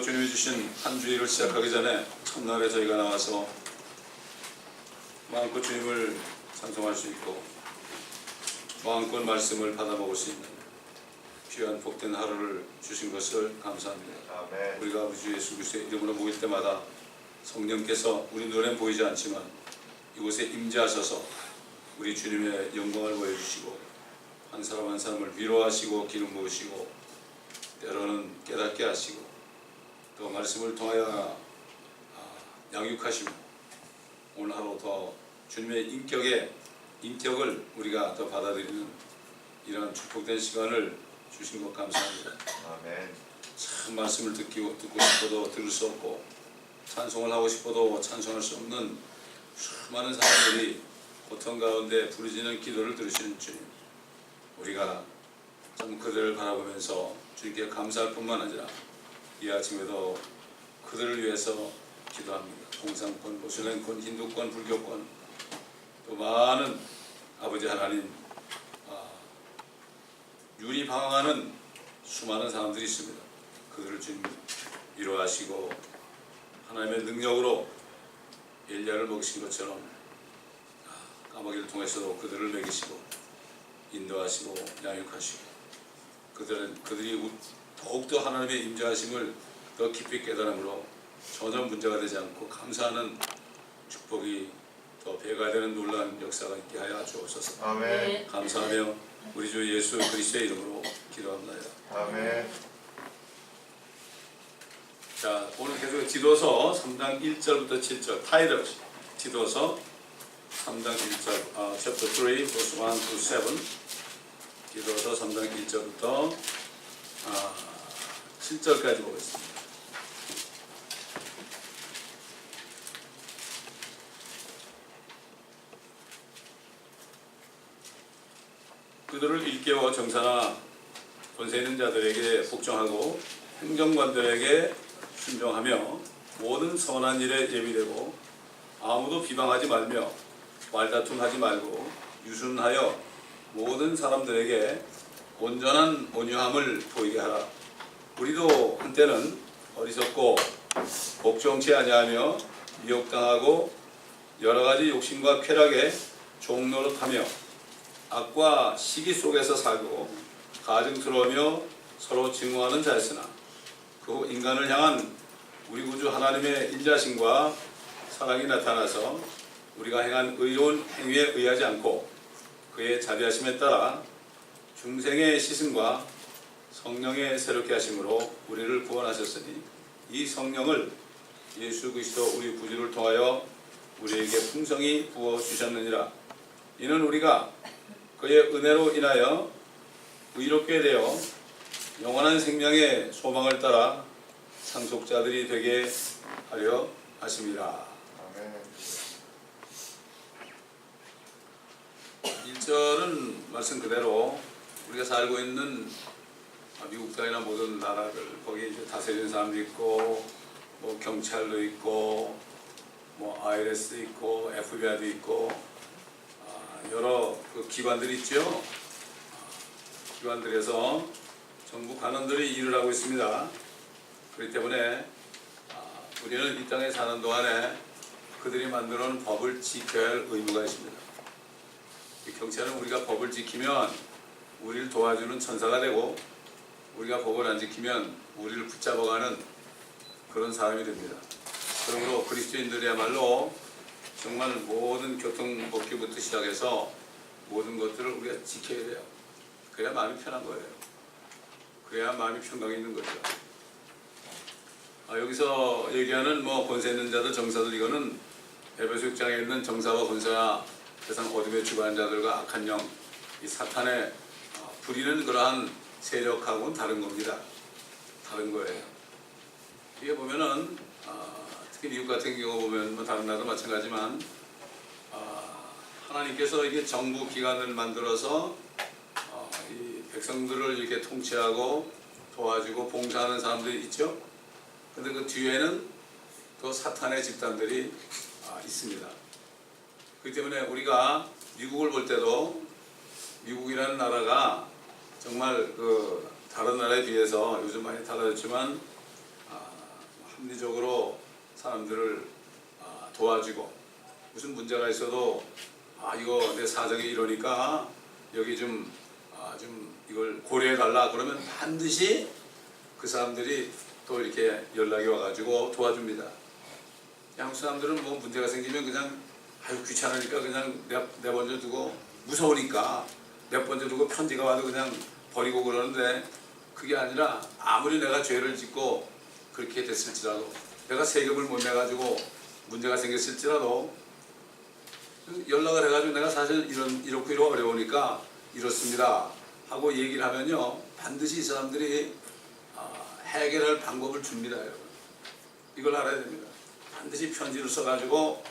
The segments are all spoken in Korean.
주님이 주신 한 주일을 시작하기 전에 첫날에 저희가 나와서 마음껏 주님을 찬송할 수 있고 마음껏 말씀을 받아 먹을 수 있는 귀한 복된 하루를 주신 것을 감사합니다. 아멘. 우리가 우리 주 예수 그리스도의 이름으로 모일 때마다 성령께서 우리 눈엔 보이지 않지만 이곳에 임재하셔서 우리 주님의 영광을 보여주시고 한 사람 한 사람을 위로하시고 기름 부으시고 때로는 깨닫게 하시고 또 말씀을 통하여 양육하시고 오늘 하루 더 주님의 인격을 우리가 더 받아들이는 이러한 축복된 시간을 주신 것 감사합니다. 아멘. 참 말씀을 듣고 싶어도 들을 수 없고 찬송을 하고 싶어도 찬송할 수 없는 수많은 사람들이 고통 가운데 부르짖는 기도를 들으시는 주님, 우리가 참 그들을 바라보면서 주님께 감사할 뿐만 아니라 이 아침에도 그들을 위해서 기도합니다. 공산권, 모슬렘권, 힌두권, 불교권 또 많은 아버지 하나님 유리방황하는 수많은 사람들이 있습니다. 그들을 주님 위로하시고 하나님의 능력으로 엘리야를 먹이신 것처럼 까마귀를 통해서도 그들을 먹이시고 인도하시고 양육하시고 그들이 더욱더 하나님의 임재하심을 더 깊이 깨달음으로 전혀 문제가 되지 않고 감사하는 축복이 더 배가 되는 놀라운 역사가 있게 하여 주옵소서. 아멘. 감사하며 우리 주 예수 그리스도의 이름으로 기도합니다. 아멘. 자, 오늘 계속 지도서 3장 1절부터 7절 타이틀 지도서 3장 1절 chapter 3 verse 1 to 7 지도서 3장 1절부터 7절까지 보겠습니다. 그들을 일깨워 정사나 권세 있는 자들에게 복종하고 행정관들에게 순종하며 모든 선한 일에 예비되고 아무도 비방하지 말며 말다툼하지 말고 유순하여 모든 사람들에게 온전한 온유함을 보이게 하라. 우리도 한때는 어리석고 복종치 아니하며 미혹당하고 여러가지 욕심과 쾌락에 종노릇하며 악과 시기 속에서 살고 가증스러우며 서로 증오하는 자였으나 그 인간을 향한 우리 구주 하나님의 인자심과 사랑이 나타나서 우리가 행한 의로운 행위에 의하지 않고 그의 자비하심에 따라 중생의 시승과 성령의 새롭게 하심으로 우리를 구원하셨으니 이 성령을 예수 그리스도 우리 구주를 통하여 우리에게 풍성히 부어주셨느니라. 이는 우리가 그의 은혜로 인하여 의롭게 되어 영원한 생명의 소망을 따라 상속자들이 되게 하려 하심이라. 아멘. 1절은 말씀 그대로 우리가 살고 있는 미국 땅이나 모든 나라들 거기 이제 다스리는 사람도 있고 뭐 경찰도 있고 뭐 IRS도 있고 FBI도 있고 여러 그 기관들이 있죠. 기관들에서 정부 관원들이 일을 하고 있습니다. 그렇기 때문에 우리는 이 땅에 사는 동안에 그들이 만들어 놓은 법을 지켜야 할 의무가 있습니다. 경찰은 우리가 법을 지키면 우리를 도와주는 천사가 되고 우리가 법을 안 지키면 우리를 붙잡아가는 그런 사람이 됩니다. 그러므로 그리스도인들이야말로 정말 모든 교통법규부터 시작해서 모든 것들을 우리가 지켜야 돼요. 그래야 마음이 편한 거예요. 그래야 마음이 평강이 있는 거죠. 여기서 얘기하는 뭐 권세 있는 자들, 정사들 이거는 에베소 6장에 있는 정사와 권세와 세상 어둠의 주관한 자들과 악한 영, 이 사탄의 부리는 그러한 세력하고는 다른 겁니다. 다른 거예요. 이게 보면은 특히 미국 같은 경우 보면 뭐 다른 나라도 마찬가지지만 하나님께서 이게 정부 기관을 만들어서 이 백성들을 이렇게 통치하고 도와주고 봉사하는 사람들이 있죠. 근데 그 뒤에는 또 사탄의 집단들이 있습니다. 그렇기 때문에 우리가 미국을 볼 때도 미국이라는 나라가 정말 그 다른 나라에 비해서 요즘 많이 달라졌지만 사람들을 도와주고, 무슨 문제가 있어도 이거 내 사정이 이러니까 여기 좀 이걸 고려해 달라 그러면 반드시 그 사람들이 또 이렇게 연락이 와가지고 도와줍니다. 한국 사람들은 뭐 문제가 생기면 그냥 귀찮으니까 그냥 내버려 두고, 무서우니까 내버려 두고 편지가 와도 그냥 버리고 그러는데, 그게 아니라 아무리 내가 죄를 짓고 그렇게 됐을지라도, 내가 세금을 못 내가지고 문제가 생겼을지라도 연락을 해가지고 내가 사실 이렇고 어려우니까 이렇습니다 하고 얘기를 하면요, 반드시 이 사람들이 해결할 방법을 줍니다. 여러분, 이걸 알아야 됩니다. 반드시 편지를 써가지고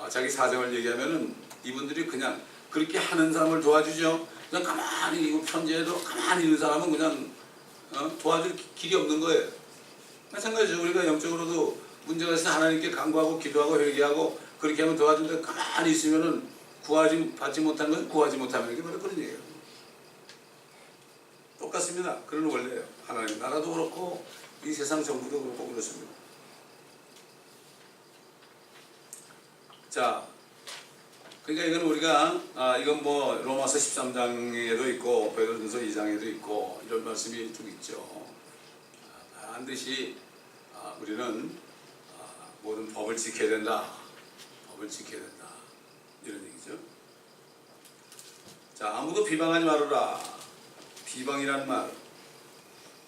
자기 사정을 얘기하면은 이분들이 그냥 그렇게 하는 사람을 도와주죠. 그냥 가만히 이거 편지에도 가만히 있는 사람은 그냥 도와줄 길이 없는 거예요. 마찬가지죠. 우리가 영적으로도 문제가 있으면 하나님께 간구하고 기도하고 회개하고 그렇게 하면 도와준다. 가만히 있으면은 받지 못한 건 구하지 못하면, 이게 바로 그런 얘기예요. 똑같습니다. 그런 원리예요. 하나님 나라도 그렇고 이 세상 정부도 그렇고 그렇습니다. 자, 그러니까 이건 우리가 이건 뭐 로마서 13장에도 있고 베드로전서 2장에도 있고 이런 말씀이 좀 있죠. 반드시 우리는 모든 법을 지켜야 된다. 법을 지켜야 된다. 이런 얘기죠. 자, 아무도 비방하지 말아라. 비방이라는 말,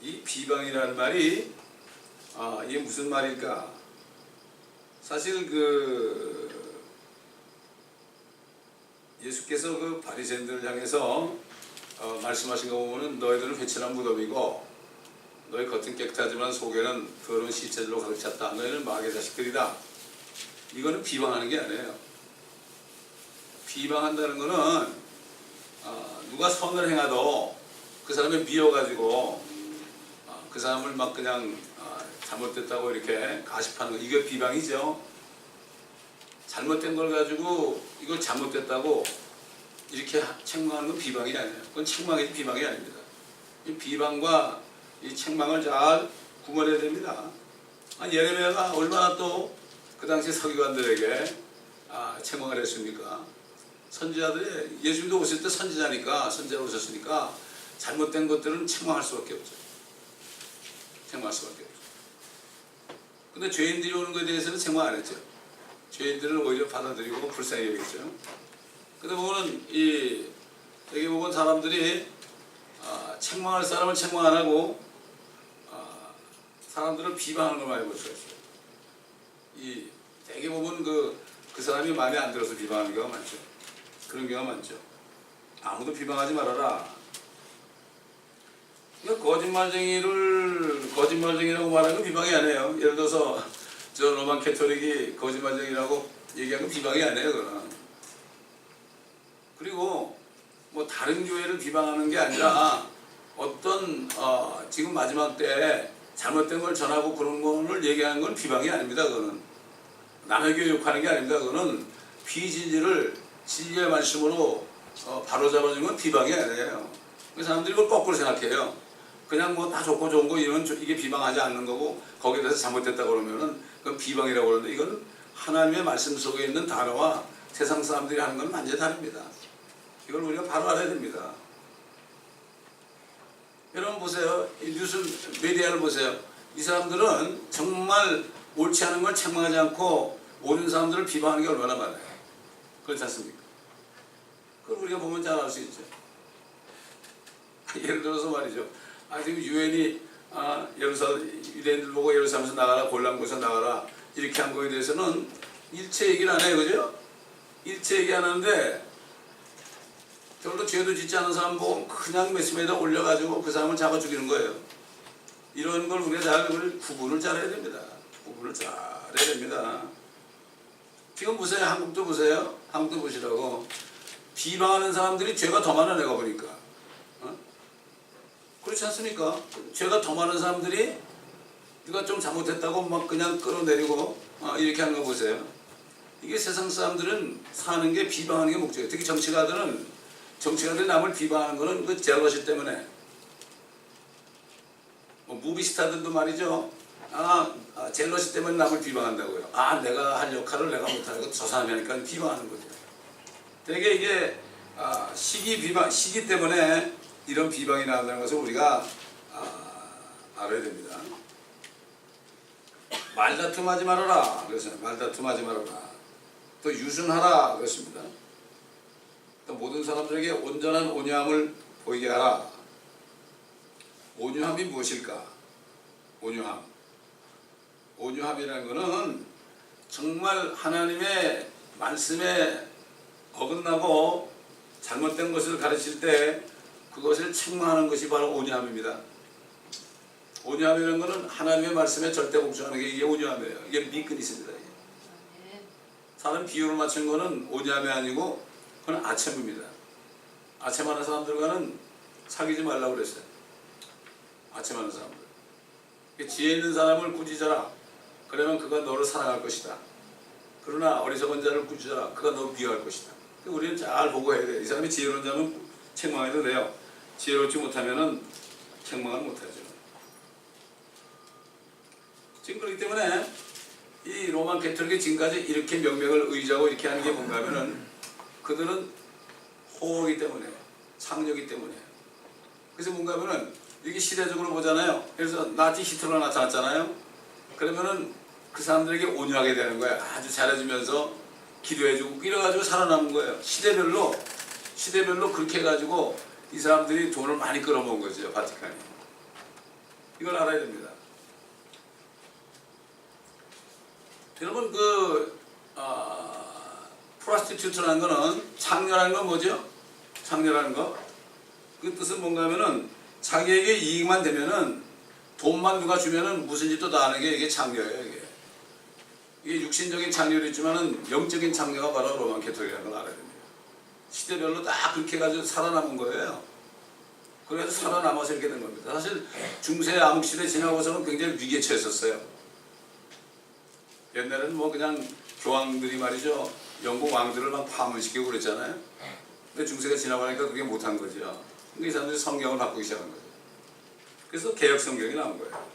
이 비방이라는 말이 이게 무슨 말일까? 사실 예수께서 그 바리새인들을 향해서 말씀하신 거 보면은 너희들은 회칠한 무덤이고 너희 겉은 깨끗하지만 속에는 더러운 시체들로 가득 찼다. 너희는 마귀의 자식들이다. 이거는 비방하는 게 아니에요. 비방한다는 거는 누가 선을 행하도 그 사람을 미워가지고 그 사람을 막 그냥 잘못됐다고 이렇게 가십하는 거, 이게 비방이죠. 잘못된 걸 가지고 이걸 잘못됐다고 이렇게 책망하는 건 비방이 아니에요. 그건 책망이지 비방이 아닙니다. 이 비방과 이 책망을 잘 구분해야 됩니다. 예레미야가 얼마나 또 그 당시 서기관들에게 책망을 했습니까? 선지자들이, 예수님도 오실 때 선지자로 오셨으니까 잘못된 것들은 책망할 수밖에 없죠. 책망할 수밖에 없죠. 근데 죄인들이 오는 것에 대해서는 책망 안 했죠. 죄인들은 오히려 받아들이고 불쌍히 여겼죠. 근데 보면 여기 보면 사람들이 책망할 사람은 책망 안 하고 사람들을 비방하는 걸 많이 볼 수가 있어요. 되게 보면 그 사람이 마음에 안 들어서 비방하는 경우가 많죠. 그런 경우가 많죠. 아무도 비방하지 말아라. 거짓말쟁이라고 말하는 건 비방이 아니에요. 예를 들어서 저 로만 캐토릭이 거짓말쟁이라고 얘기하는 건 비방이 아니에요. 그거는. 그리고 뭐 다른 교회를 비방하는 게 아니라 어떤 지금 마지막 때 잘못된 걸 전하고 그런 거를 얘기하는 건 비방이 아닙니다. 그거는 남의 교회 욕하는 게 아닙니다. 그거는 비진리를 진리의 말씀으로 바로잡아주는 건 비방이 아니에요. 사람들이 그걸 거꾸로 생각해요. 그냥 뭐 다 좋고 좋은 거 이런 이게 비방하지 않는 거고 거기에 대해서 잘못됐다 그러면은 그건 비방이라고 그러는데, 이건 하나님의 말씀 속에 있는 단어와 세상 사람들이 하는 건 완전히 다릅니다. 이걸 우리가 바로 알아야 됩니다. 여러분 보세요. 이 뉴스 메디아를 보세요. 이 사람들은 정말 옳지 않은 걸 책망하지 않고 옳은 사람들을 비방하는 게 얼마나 많아요. 그렇지 않습니까? 그걸 우리가 보면 잘 알 수 있죠. 예를 들어서 말이죠. 지금 유엔이 유대인들 보고 예루살렘에서 나가라, 골란곳에서 나가라 이렇게 한 거에 대해서는 일체 얘기를 안 해요. 그죠? 일체 얘기 안 하는데 별로 죄도 짓지 않은 사람 보고 그냥 메시지에다 올려가지고 그 사람을 잡아 죽이는 거예요. 이런 걸 우리가 잘 구분을 잘해야 됩니다. 구분을 잘해야 됩니다. 지금 보세요. 한국도 보세요. 한국도 보시라고. 비방하는 사람들이 죄가 더 많아, 내가 보니까. 그렇지 않습니까? 죄가 더 많은 사람들이 누가 좀 잘못했다고 막 그냥 끌어내리고 이렇게 하는 거 보세요. 이게 세상 사람들은 사는 게 비방하는 게 목적이에요. 특히 정치가들이 남을 비방하는 거는 그 젤러시 때문에. 무비스타들도 말이죠. 젤러시 때문에 남을 비방한다고요. 아, 내가 할 역할을 내가 못하고 저 사람이 하니까 비방하는 거죠. 되게 이게 시기 때문에 이런 비방이 나온다는 것을 우리가 알아야 됩니다. 말다툼하지 말아라. 그래서 말다툼하지 말아라. 또 유순하라. 그렇습니다. 또 모든 사람들에게 온전한 온유함을 보이게 하라. 온유함이 무엇일까? 온유함. 온유함이라는 것은 정말 하나님의 말씀에 어긋나고 잘못된 것을 가르칠 때 그것을 책망하는 것이 바로 온유함입니다. 온유함이라는 것은 하나님의 말씀에 절대 복종하는 게 이게 온유함이에요. 이게 미끈이 있습니다. 사람 비유를 맞춘 것은 온유함이 아니고 그건 아첨입니다. 아첨하는 사람들과는 사귀지 말라고 그랬어요. 아첨하는 사람들. 지혜 있는 사람을 꾸짖어라. 그러면 그가 너를 사랑할 것이다. 그러나 어리석은 자를 꾸짖어라. 그가 너를 미워할 것이다. 우리는 잘 보고해야 돼요. 이 사람이 지혜로운 자면 책망해도 돼요. 지혜롭지 못하면 책망을 못하죠. 지금 그렇기 때문에 이 로만 캐톨릭이 지금까지 이렇게 명맥을 의지하고 이렇게 하는 게 뭔가 하면은 그들은 호이기 때문에, 창녀이기 때문에. 그래서 뭔가 하면은 이게 시대적으로 보잖아요. 그래서 나치 히틀러가 나타났잖아요. 그러면은 그 사람들에게 온유하게 되는 거예요. 아주 잘해주면서 기도해주고 이래가지고 살아남은 거예요. 시대별로 그렇게 해가지고 이 사람들이 돈을 많이 끌어모은 거죠. 바티칸이. 이걸 알아야 됩니다. 여러분 프로스티튜트라는 거는 창녀라는 건 뭐죠? 창녀라는 거. 그 뜻은 뭔가 하면은 자기에게 이익만 되면은 돈만 누가 주면은 무슨 짓도 다 하는 게 이게 창녀예요. 이게 육신적인 창녀도 있지만은 영적인 창녀가 바로 로만 캐톨릭이라는 걸 알아야 됩니다. 시대별로 다 그렇게 해가지고 살아남은 거예요. 그래서 살아남아서 이렇게 된 겁니다. 사실 중세 암흑 시대 지나고서는 굉장히 위기에 처했었어요. 옛날에는 뭐 그냥 교황들이 말이죠. 영국 왕들을 막 파문시키고 그랬잖아요. 근데 중세가 지나가니까 그게 못한 거죠. 근데 이 사람들이 성경을 바꾸기 시작한 거죠. 그래서 개혁 성경이 나온 거예요.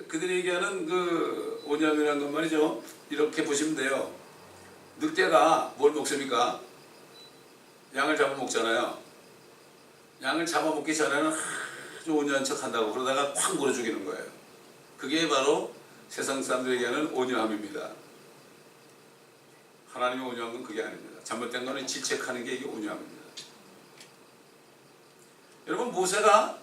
그들이 얘기하는 그 온유함이라는 건 말이죠. 이렇게 보시면 돼요. 늑대가 뭘 먹습니까? 양을 잡아먹잖아요. 양을 잡아먹기 전에는 아주 온유한 척 한다고 그러다가 콱 물어 죽이는 거예요. 그게 바로 세상 사람들이 얘기하는 온유함입니다. 하나님의 온유한 건 그게 아닙니다. 잘못된 거는 질책하는 게 이게 온유함입니다. 여러분 모세가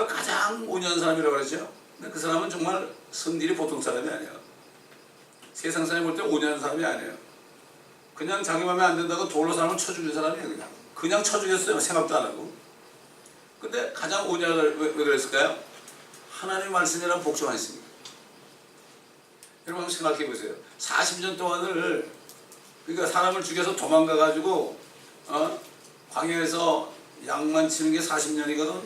가장 온유한 사람이라고 그러죠. 근데 그 사람은 정말 성질이 보통 사람이 아니에요. 세상 사람이 볼 때 온유한 사람이 아니에요. 그냥 자기 맘에 안 든다고 돌로 사람을 쳐 죽인 사람이에요. 그냥 쳐 죽였어요. 생각도 안 하고. 근데 가장 온유하다 왜 그랬을까요? 하나님의 말씀이란 복종안 했습니다. 여러분 한번 생각해 보세요. 40년 동안을 그러니까 사람을 죽여서 도망가가지고 광야에서 양만 치는 게 40년이거든.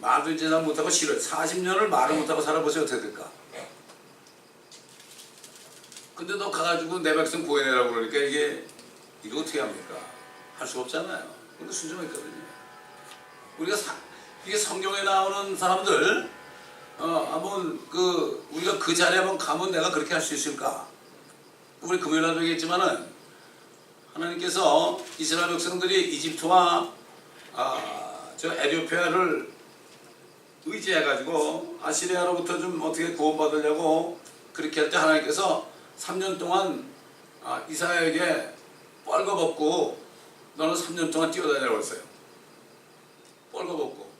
말도 이제 잘 못하고 싫어요. 40년을 말을 못하고 살아보세요. 어떻게 될까? 근데 너 가가지고 내 백성 구해내라고 그러니까 이거 어떻게 합니까? 할 수가 없잖아요. 근데 순종했거든요. 이게 성경에 나오는 사람들 한번 우리가 그 자리에 한번 가면 내가 그렇게 할 수 있을까? 우리 금요일날도 얘기했지만은 하나님께서 이스라엘 백성들이 이집트와 저 에티오피아를 의지해가지고 아시리아로부터 좀 어떻게 구원받으려고 그렇게 할 때 하나님께서 3년 동안 이사야에게 뻘거벗고 너는 3년 동안 뛰어다니라고 했어요. 뻘거벗고.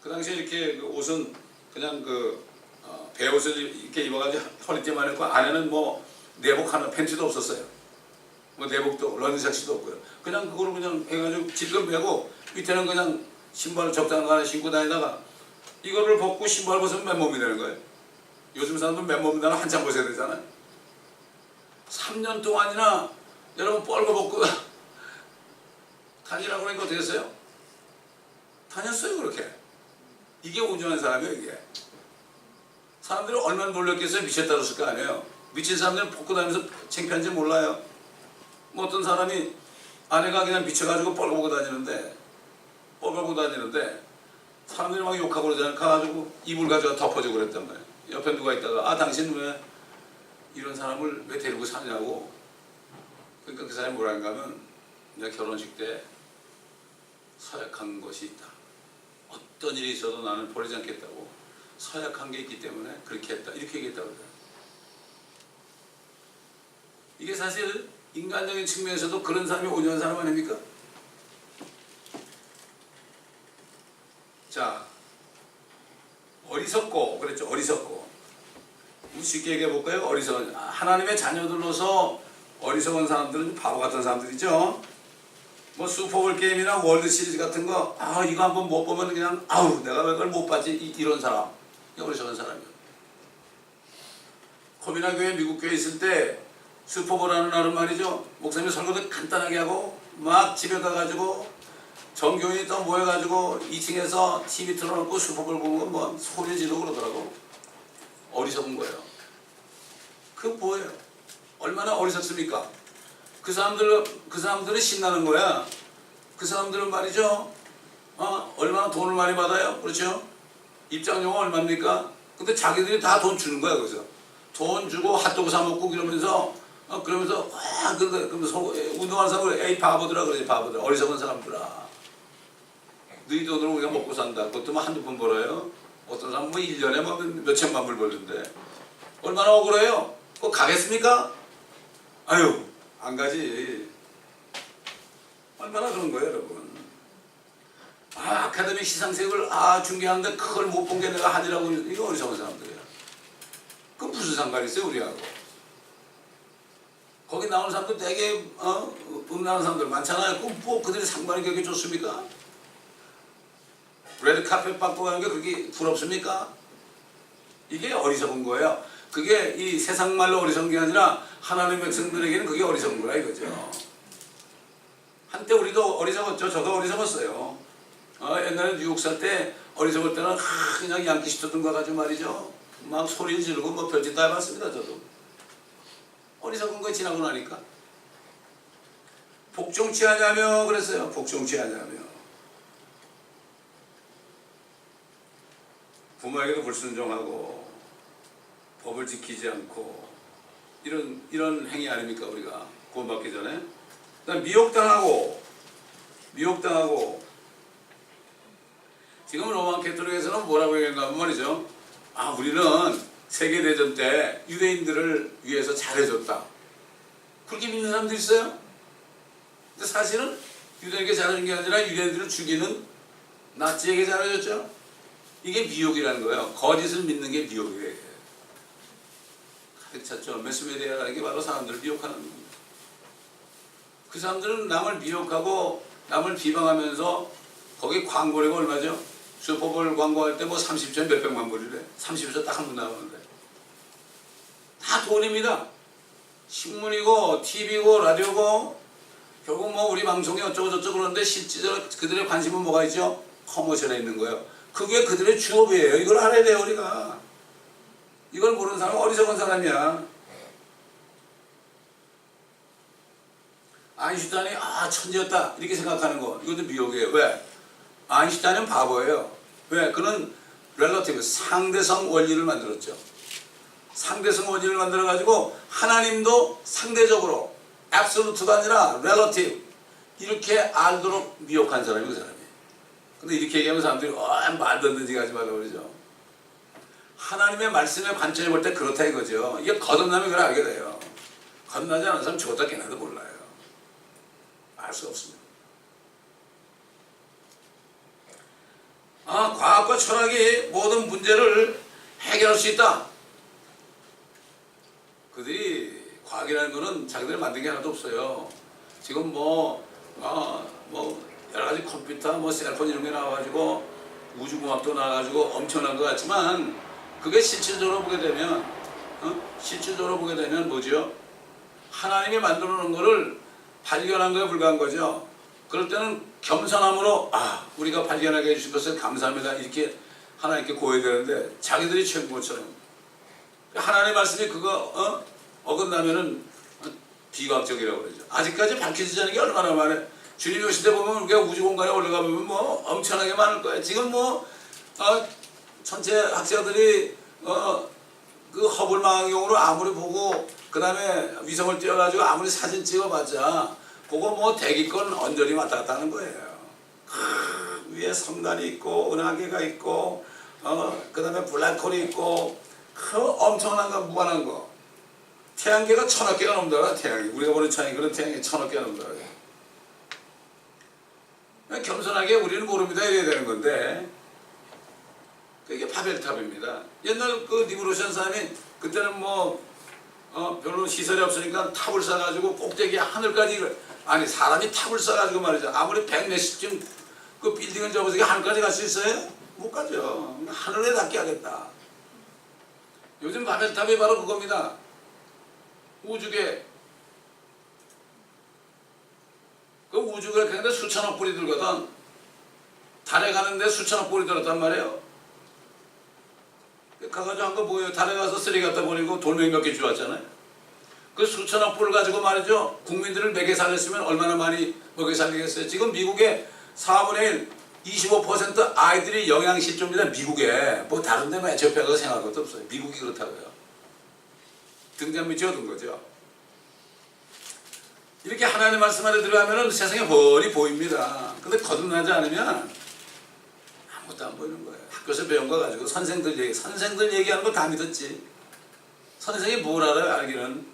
그 당시에 이렇게 그 옷은 그냥 배옷을 이렇게 입어가지고 허리띠만 했고 안에는 뭐 내복 하나 팬티도 없었어요. 뭐 내복도 런닝색시도 없고요. 그냥 그거를 그냥 해가지고 질끈 매고 밑에는 그냥 신발 적당한 거 하나 신고 다니다가 이거를 벗고 신발 벗으면 맨몸이 되는 거예요. 요즘 사람들은 맨몸이 되면 한참 벗어야 되잖아요. 3년 동안이나 여러분 뻘거벗고 다니라고 그러니까 어떻게 했어요? 다녔어요 그렇게. 이게 온전한 사람이에요 이게. 사람들이 얼마나 놀랬겠어요. 미쳤다 그랬을 거 아니에요. 미친 사람들은 벗고 다니면서 창피한지 몰라요. 뭐 어떤 사람이 아내가 그냥 미쳐가지고 뻘거벗고 다니는데 뻘뻘고 다니는데 사람들이 막 욕하고 그러잖아요. 가가지고 이불 가져가 덮어주고 그랬단 말이에요. 옆에 누가 있다가 아 당신 왜 이런 사람을 왜 데리고 사냐고. 그러니까 그 사람이 뭐라는가 하면 내가 결혼식 때 서약한 것이 있다. 어떤 일이 있어도 나는 버리지 않겠다고 서약한 게 있기 때문에 그렇게 했다. 이렇게 얘기했다고 그래요. 이게 사실 인간적인 측면에서도 그런 사람이 온유한 사람 아닙니까? 자, 어리석고 그랬죠. 어리석고. 쉽게 얘기해 볼까요? 어리석은 하나님의 자녀들로서 어리석은 사람들은 바보 같은 사람들이죠. 뭐 슈퍼볼 게임이나 월드 시리즈 같은 거 이거 한번 못 보면 그냥 내가 왜 그걸 못 봤지 이런 사람. 어리석은 사람이요. 코비나 교회 미국 교회 있을 때 슈퍼볼 하는 날은 말이죠. 목사님이 설교도 간단하게 하고 막 집에 가가지고 전교인이 또 모여가지고 2층에서 TV 틀어놓고 슈퍼볼 보는 거 뭐 소리 지르고 그러더라고. 어리석은 거예요. 그 뭐예요? 얼마나 어리석습니까? 그 사람들은 신나는 거야. 그 사람들은 말이죠. 얼마나 돈을 많이 받아요? 그렇죠? 입장료가 얼마입니까? 근데 자기들이 다 돈 주는 거야. 그래서 돈 주고 핫도그 사 먹고 그러면서 그러면서 운동하는 사람을 에이 바보들아 그러지. 바보들 어리석은 사람들아. 너희 돈으로 우리가 먹고 산다. 그것도 뭐 한두 번 벌어요. 어떤 사람은 뭐 1년에 뭐 몇천만 불 벌는데 얼마나 억울해요? 그거 가겠습니까? 아유 안 가지. 얼마나 그런 거예요 여러분. 아카데미 시상식을 중계하는데 그걸 못 본 게 내가 한이라고. 이거 어리석은 사람들이야. 그럼 무슨 상관이 있어요 우리하고. 거기 나오는 사람들 되게 음란한 사람들 많잖아요. 그럼 뭐 그들이 상관이 그렇게 좋습니까? 레드 카펫 받고 가는 게 그렇게 부럽습니까? 이게 어리석은 거예요. 그게 이 세상 말로 어리석은 게 아니라 하나님의 백성들에게는 그게 어리석은 거라 이거죠. 한때 우리도 어리석었죠. 저도 어리석었어요. 옛날에 뉴욕 살 때 어리석을 때는 그냥 양키시 뜯은 거 가지고 말이죠. 막 소리를 지르고 뭐 별짓 다 해봤습니다. 저도. 어리석은 거 지나고 나니까. 복종 취하냐며 그랬어요. 복종 취하냐며. 부모에게도 불순종하고 법을 지키지 않고 이런 행위 아닙니까 우리가 구원받기 전에. 그다음 미혹당하고 지금 로마 캐톨릭에서는 뭐라고 얘기하는가 하면 말이죠. 우리는 세계대전 때 유대인들을 위해서 잘해줬다. 그렇게 믿는 사람들 있어요. 근데 사실은 유대인에게 잘해준 게 아니라 유대인들을 죽이는 나치에게 잘해줬죠. 이게 미혹이라는 거예요. 거짓을 믿는 게 미혹이에요. 가득 찼죠. 메스메디아라는 게 바로 사람들을 미혹하는 겁니다. 그 사람들은 남을 미혹하고 남을 비방하면서 거기 광고료가 얼마죠? 슈퍼볼 광고할 때 뭐 30초에 몇백만 불이래. 30초 딱 한 번 나오는데. 다 돈입니다. 신문이고 TV고 라디오고 결국 뭐 우리 방송이 어쩌고 저쩌고 그러는데 실제로 그들의 관심은 뭐가 있죠? 커머셜에 있는 거예요. 그게 그들의 주업이에요. 이걸 알아야 돼요 우리가. 이걸 모르는 사람은 어리석은 사람이야. 아인슈타인이 천재였다 이렇게 생각하는 거 이것도 미혹이에요. 왜? 아인슈타인은 바보예요. 왜? 그는 렐러티브 상대성 원리를 만들었죠. 상대성 원리를 만들어 가지고 하나님도 상대적으로 absolute가 아니라 relative 이렇게 알도록 미혹한 사람이 그 사람이에요. 근데 이렇게 얘기하면 사람들이 말도 안 되는 얘기 하지 말라고 그러죠. 하나님의 말씀에 관점을 볼 때 그렇다 이거죠. 이게 거듭나면 그걸 알게 돼요. 거듭나지 않은 사람 죽었다 깨나도 몰라요. 알 수 없습니다. 과학과 철학이 모든 문제를 해결할 수 있다. 그들이 과학이라는 거는 자기들이 만든 게 하나도 없어요. 지금 여러 가지 컴퓨터, 셀폰 이런 게 나와가지고 우주공학도 나와가지고 엄청난 것 같지만 그게 실질적으로 보게 되면 뭐죠? 하나님이 만들어 놓은 거를 발견한 거에 불과한 거죠. 그럴 때는 겸손함으로 우리가 발견하게 해주신 것을 감사합니다 이렇게 하나님께 고해되는데 자기들이 최고인 것처럼 하나님의 말씀이 그거 어긋나면은 비과학적이라고 그러죠. 아직까지 밝혀지지 않은 게 얼마나 많아요. 주님 오실 때 보면 우리가 우주 공간에 올라가 보면 뭐 엄청나게 많을 거예요. 지금 뭐 전체 학자들이 그 허블 망원경으로 아무리 보고 그 다음에 위성을 띄워가지고 아무리 사진 찍어봤자 그거 뭐 대기권 언저리 왔다 갔다 하는 거예요. 위에 성단이 있고 은하계가 있고 그 다음에 블랙홀이 있고 그 엄청난 거 무한한 거. 태양계가 1000억 개가 넘더라. 태양이 우리가 보는 태양이 그런 태양이 1000억 개가 넘더라. 겸손하게 우리는 모릅니다 이래야 되는 건데 그게 바벨탑입니다. 옛날 그 니브로션 사람이 그때는 뭐 별로 시설이 없으니까 탑을 쌓아가지고 꼭대기 하늘까지 아니 사람이 탑을 쌓아가지고 말이죠. 아무리 100몇십층 그 빌딩을 접어서 하늘까지 갈 수 있어요? 못 가죠. 하늘에 닿게 하겠다. 요즘 바벨탑이 바로 그겁니다. 우주계 그 우주가 그런데 수천억 불이 들거든. 달에 가는데 수천억 불이 들었단 말이에요. 가가지고 한 거 뭐예요? 달에 가서 쓰레기 갖다 버리고 돌멩이 몇 개 주웠잖아요. 그 수천억 불을 가지고 말이죠. 국민들을 먹여 살렸으면 얼마나 많이 먹여 살리겠어요. 지금 미국의 4분의 1, 25% 아이들이 영양실조입니다. 미국에. 뭐 다른 데만 에티오피아가 생각할 것도 없어요. 미국이 그렇다고요. 등잔 밑이 얻은 거죠. 이렇게 하나님의 말씀 안에 들어가면 세상에 벌이 보입니다. 근데 거듭나지 않으면 아무것도 안 보이는 거예요. 학교에서 배운 거 가지고 선생들 얘기하는 거 다 믿었지. 선생이 뭘 알아요, 알기는.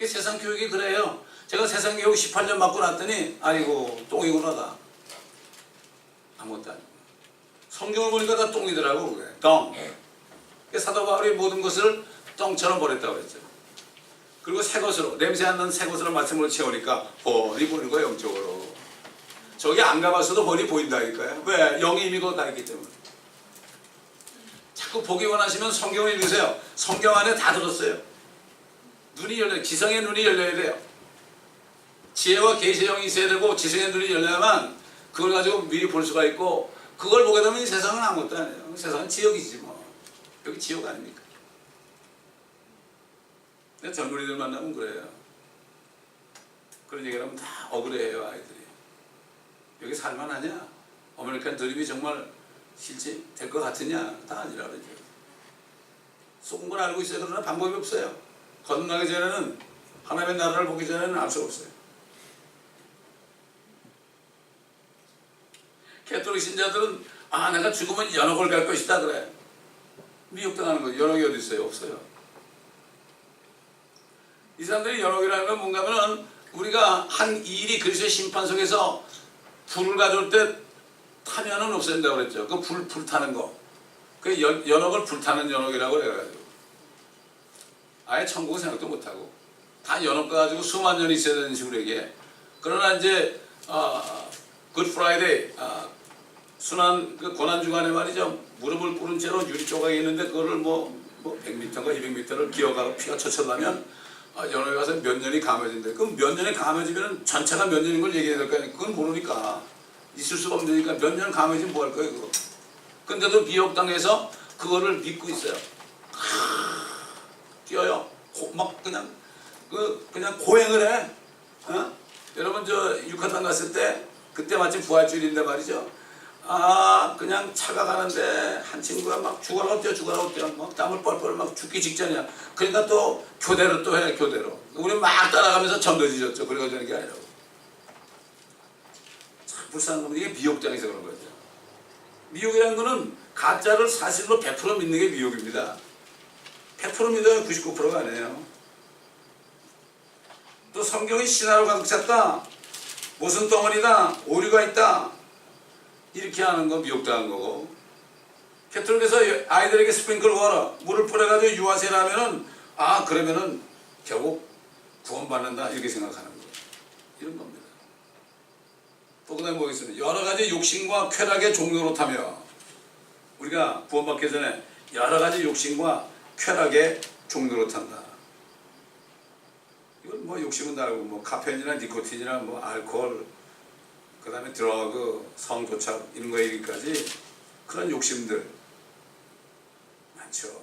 세상 교육이 그래요. 제가 세상 교육 18년 받고 났더니 아이고 똥이구나 다. 아무것도 아니고. 성경을 보니까 다 똥이더라고. 그게. 똥. 사도 바울이 모든 것을 똥처럼 버렸다고 그랬죠. 그리고 새 것으로 냄새 안 나는 새 것으로 말씀을 채우니까 번이 보이는 거예요. 영적으로. 저기 안 가봤어도 번이 보인다니까요. 왜? 영이 이미 거기 다 있기 때문에. 자꾸 보기 원하시면 성경을 읽으세요. 성경 안에 다 들었어요. 눈이 열려요. 지성의 눈이 열려야 돼요. 지혜와 계시의 영이 있어야 되고 지성의 눈이 열려야만 그걸 가지고 미리 볼 수가 있고 그걸 보게 되면 이 세상은 아무것도 아니에요. 세상은 지옥이지 뭐. 여기 지옥 아닙니까? 근데 젊은이들 만나면 그래요. 그런 얘기를 하면 다 억울해요 아이들이. 여기 살만하냐? 아메리칸 드림이 정말 실제 될 것 같으냐? 다 아니라 그러죠. 속은 걸 알고 있어요. 그러나 방법이 없어요. 거듭나기 전에는 하나님의 나라를 보기 전에는 알 수 없어요. 캐톨릭 신자들은 내가 죽으면 연옥을 갈 것이다 그래. 미혹당하는 거죠. 연옥이 어디 있어요? 없어요. 이 사람들이 연옥이라는 건 뭔가 하면 우리가 한 일이 그리스도의 심판 속에서 불을 가져올 때 타면은 없앤다고 그랬죠. 그 불 타는 거. 그 연옥을 불타는 연옥이라고 그래가지고. 아예 천국은 생각도 못하고. 다 연옥 가지고 수만 년이 있어야 되는 식으로 얘기해. 그러나 이제, 굿 프라이데이, 순환, 그 고난주간에 말이죠. 무릎을 꿇은 채로 유리 조각이 있는데 그거를 뭐 100m인가 200m를 기어가고 피가 젖혀나면 연옥에 가서 몇 년이 감해진대. 그럼 몇 년이 감해지면 전체가 몇 년인 걸 얘기해야 될 거 아니에요. 그건 모르니까. 있을 수가 없으니까 몇 년 감해지면 뭐 할 거예요, 그거. 근데도 미혹당해서 그거를 믿고 있어요. 뛰어요. 막 그냥 고행을 해. 여러분 저 유카탄 갔을 때 그때 마침 부활주일인데 말이죠. 그냥 차가 가는데 한 친구가 막 죽어라고 뛰어 막 땀을 뻘뻘 막 죽기 직전이야. 그러니까 또 교대로 또 해. 교대로 우리 막 따라가면서 전도지졌죠. 그래가지고 하는 게 아니라고. 참 불쌍한 겁니다. 이게 미혹당해서 그런 거죠. 미혹이라는 거는 가짜를 사실로 100% 믿는 게 미혹입니다. 100% 믿어요. 99%가 아니에요. 또 성경이 신화로 가득 찼다. 무슨 덩어리다. 오류가 있다. 이렇게 하는 거 미혹당한 거고. 캐톨릭에서 아이들에게 스프링클 워터 물을 뿌려가지고 유아세를 하면은 그러면은 결국 구원받는다 이렇게 생각하는 거예요. 이런 겁니다. 또 그다음에 뭐 있습니까? 여러 가지 욕심과 쾌락의 종로로 타며 우리가 구원받기 전에 여러 가지 욕심과 쾌락의 종로로 탄다. 이건 뭐 욕심은 다르고 뭐 카페인이나 니코틴이나 뭐 알코올 그 다음에 드러그, 성교착 이런 거에 이르기까지 그런 욕심들 많죠.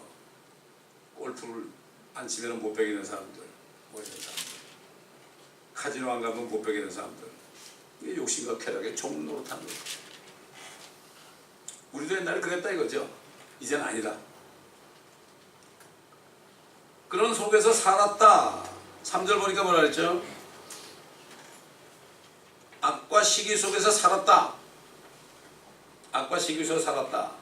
골프를 안 치면 못 배기는 사람들, 뭐 이런 사람들. 카지노 안 가면 못 베기는 사람들. 이게 욕심과 쾌락에 종 노릇하는 거예요. 우리도 옛날에 그랬다 이거죠. 이제는 아니다. 그런 속에서 살았다. 3절 보니까 뭐라 그랬죠? 악과 시기 속에서 살았다. 악과 시기 속에서 살았다.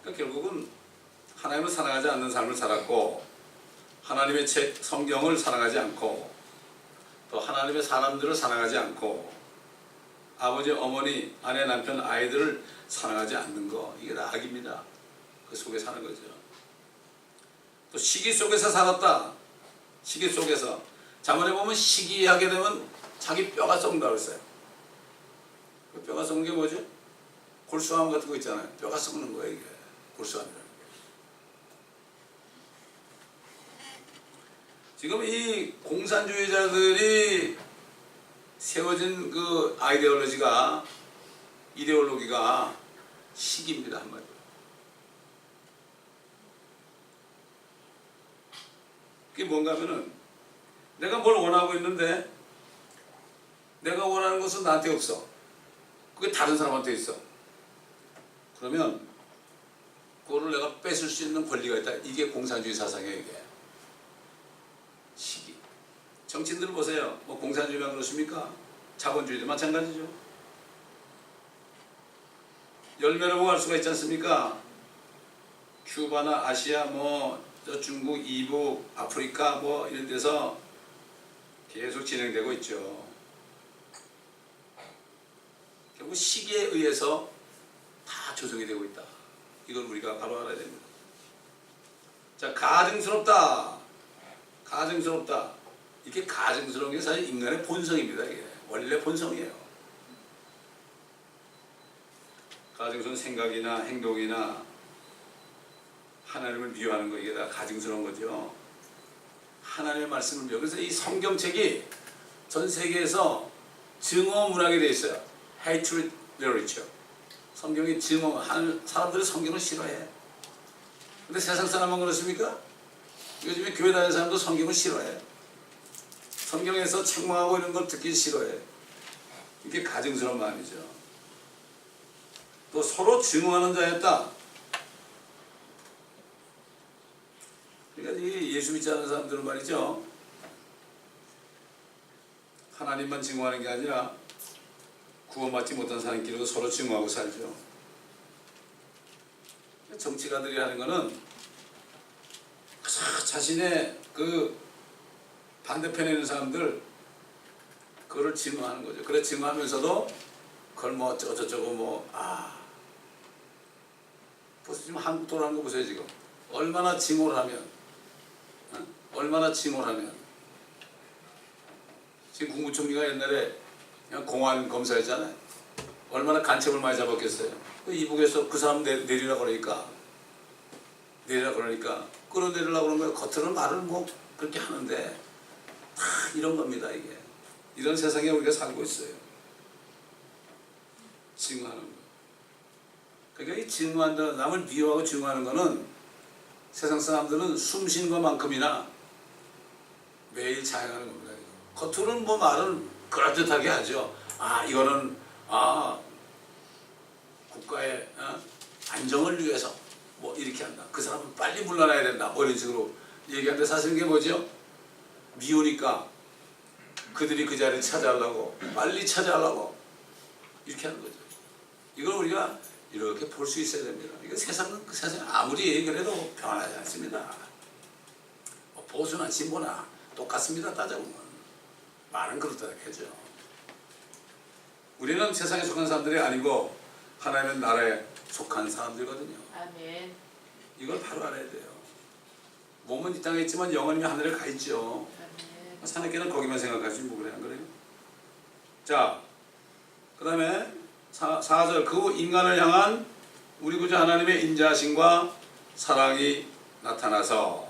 그러니까 결국은 하나님을 사랑하지 않는 삶을 살았고, 하나님의 책 성경을 사랑하지 않고, 또 하나님의 사람들을 사랑하지 않고, 아버지, 어머니, 아내, 남편, 아이들을 사랑하지 않는 거, 이게 다 악입니다. 그 속에 사는 거죠. 또 시기 속에서 살았다. 시기 속에서. 자문에 보면 시기하게 되면 자기 뼈가 썩는다고 했어요. 그 뼈가 썩는 게 뭐죠? 골수암 같은 거 있잖아요. 뼈가 썩는 거예요, 이게. 골수암이라는 게. 지금 이 공산주의자들이 세워진 그 이데올로기가 시기입니다, 한마디로. 그게 뭔가 하면은 내가 뭘 원하고 있는데 내가 원하는 것은 나한테 없어. 그게 다른 사람한테 있어. 그러면 그거를 내가 뺏을 수 있는 권리가 있다. 이게 공산주의 사상이에요, 이게. 시기. 정치인들 보세요. 뭐 공산주의만 그렇습니까? 자본주의도 마찬가지죠. 열매라고 할 수가 있지 않습니까? 큐바나 아시아, 저 중국, 이북, 아프리카 이런 데서 계속 진행되고 있죠. 결국 시기에 의해서 다 조성이 되고 있다. 이걸 우리가 바로 알아야 됩니다. 자, 가증스럽다. 가증스럽다. 이게 가증스러운 게 사실 인간의 본성입니다. 이게 원래 본성이에요. 가증스러운 생각이나 행동이나 하나님을 미워하는 거, 이게 다 가증스러운 거죠. 하나님의 말씀을 미워. 그래서 이 성경책이 전 세계에서 증오 문학이 되어 있어요. Hatred literature. 성경이 증오하는 사람들이 성경을 싫어해. 근데 세상 사람은 그렇습니까? 요즘에 교회 다니는 사람도 성경을 싫어해. 성경에서 책망하고 이런 걸 듣기 싫어해. 이게 가증스러운 마음이죠. 또 서로 증오하는 자였다. 그러니까 이 예수 믿지 않는 사람들은 말이죠. 하나님만 증오하는 게 아니라 구원받지 못한 사람끼리도 서로 증오하고 살죠. 정치가들이 하는 거는 자신의 그 반대편에 있는 사람들 그거를 증오하는 거죠. 그래 증오하면서도 그걸 어쩌고저쩌고 벌써 지금 한국 돌아가는 거 보세요. 지금 얼마나 증오를 하면 지금 국무총리가 옛날에 그냥 공안 검사였잖아요. 얼마나 간첩을 많이 잡았겠어요. 이북에서 그 사람 내리라 그러니까 끌어내리려고 그런 거예요. 겉으로는 말을 그렇게 하는데 다 이런 겁니다. 이게 이런 세상에 우리가 살고 있어요. 증오하는 거. 그러니까 이 증오한다, 남을 미워하고 증오하는 거는 세상 사람들은 숨쉬는 것만큼이나 매일 자행하는 겁니다. 겉으로는 말을 그럴듯하게 하죠. 이거는 국가의 안정을 위해서 이렇게 한다. 그 사람은 빨리 물러나야 된다. 이런 식으로 얘기하는데 사실 이게 뭐죠? 미우니까 그들이 그 자리를 빨리 차지하려고 이렇게 하는 거죠. 이걸 우리가 이렇게 볼 수 있어야 됩니다. 이거 세상 아무리 그래도 변하지 않습니다. 보수나 진보나 똑같습니다. 따져보면 말은 그렇다 하죠. 우리는 세상에 속한 사람들이 아니고 하나님의 나라에 속한 사람들이거든요. 아멘. 이걸 바로 알아야 돼요. 몸은 이 땅에 있지만 영혼이 하늘에 가 있죠. 아멘. 사내끼는 거기만 생각하지 그래 안 그래요? 자, 그 다음에 4절 그 인간을 향한 우리 구주 하나님의 인자하심과 사랑이 나타나서